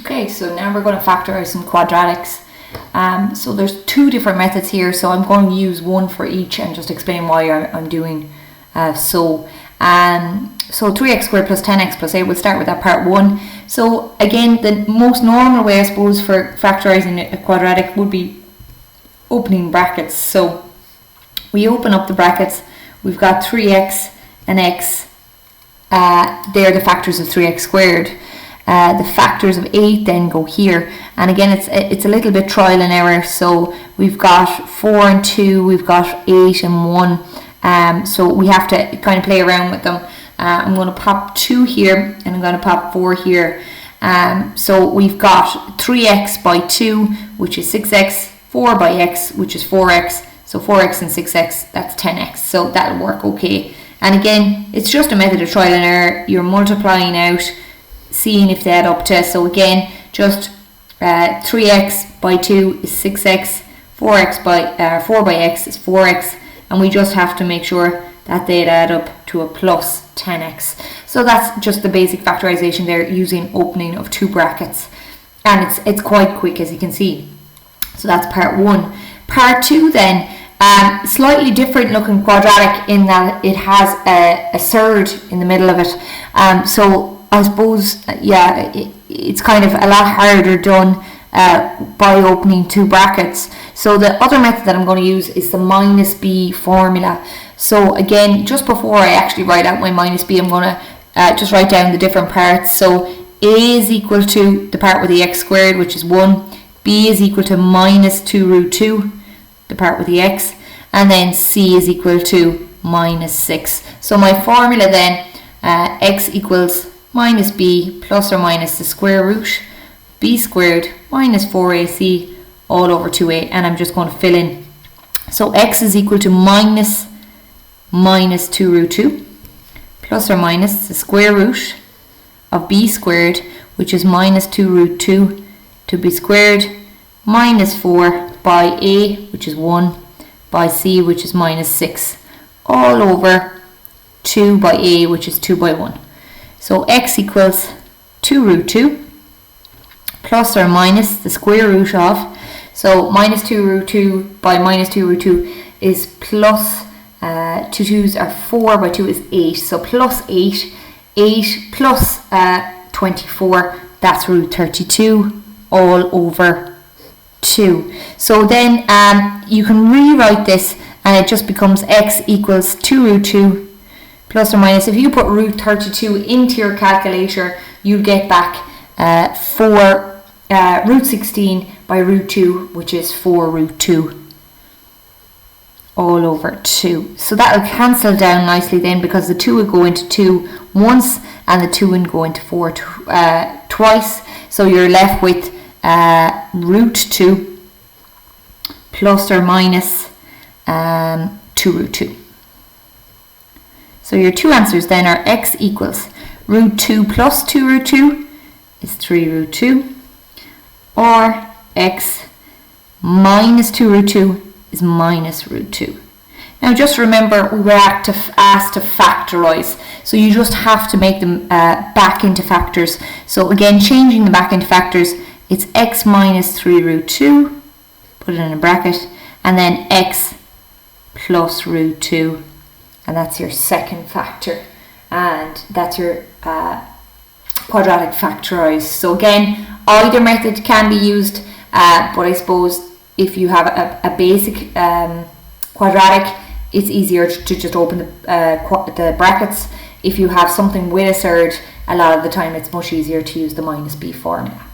Okay, so now we're going to factorize some quadratics. So there's two different methods here, so I'm going to use one for each and just explain why I'm doing so. So 3x squared plus 10x plus 8, we'll start with that part 1. So again, the most normal way I suppose for factorizing a quadratic would be opening brackets. So we open up the brackets, we've got 3x and x, they're the factors of 3x squared. The factors of 8 then go here, and again it's a little bit trial and error. So we've got 4 and 2, we've got 8 and 1, so we have to kind of play around with them. I'm going to pop 2 here and I'm going to pop 4 here. So we've got 3x by 2, which is 6x, 4 by x, which is 4x, so 4x and 6x, that's 10x, so that'll work okay. And again, it's just a method of trial and error. You're multiplying out, seeing if they add up to, so again, just 3x by 2 is 6x, 4 by x is 4x, and we just have to make sure that they'd add up to a plus 10x. So that's just the basic factorization there, using opening of 2 brackets, and it's quite quick, as you can see. So that's part 1. Part 2 then, slightly different looking quadratic in that it has a surd in the middle of it. So I suppose, yeah, it's kind of a lot harder done by opening 2 brackets. So the other method that I'm going to use is the minus b formula. So again, just before I actually write out my minus b, I'm going to just write down the different parts. So a is equal to the part with the x squared, which is 1. B is equal to minus 2 root 2, the part with the x. And then c is equal to minus 6. So my formula then, x equals minus b plus or minus the square root b squared minus 4ac all over 2a, and I'm just going to fill in. So x is equal to minus 2 root 2 plus or minus the square root of b squared, which is minus 2 root 2 to b squared minus 4 by a, which is 1, by c, which is minus 6, all over 2 by a, which is 2 by 1. So x equals 2 root 2 plus or minus the square root of, so minus 2 root 2 by minus 2 root 2 is plus, 2 2's are 4 by 2 is 8, so plus 8, 8 plus 24, that's root 32 all over 2. So then you can rewrite this and it just becomes x equals 2 root 2 plus or minus, if you put root 32 into your calculator, you get back root 16 by root 2, which is 4 root 2 all over 2. So that will cancel down nicely then, because the 2 would go into 2 once and the 2 would go into 4 twice. So you're left with root 2 plus or minus 2 root 2. So your two answers then are x equals root 2 plus 2 root 2 is 3 root 2, or x minus 2 root 2 is minus root 2. Now just remember, we were asked to factorize, so you just have to make them back into factors. So again, changing them back into factors, it's x minus 3 root 2, put it in a bracket, and then x plus root 2. And that's your second factor, and that's your quadratic factorized. So again, either method can be used, but I suppose if you have a basic quadratic, it's easier to just open the brackets. If you have something with a surd, a lot of the time it's much easier to use the minus b formula.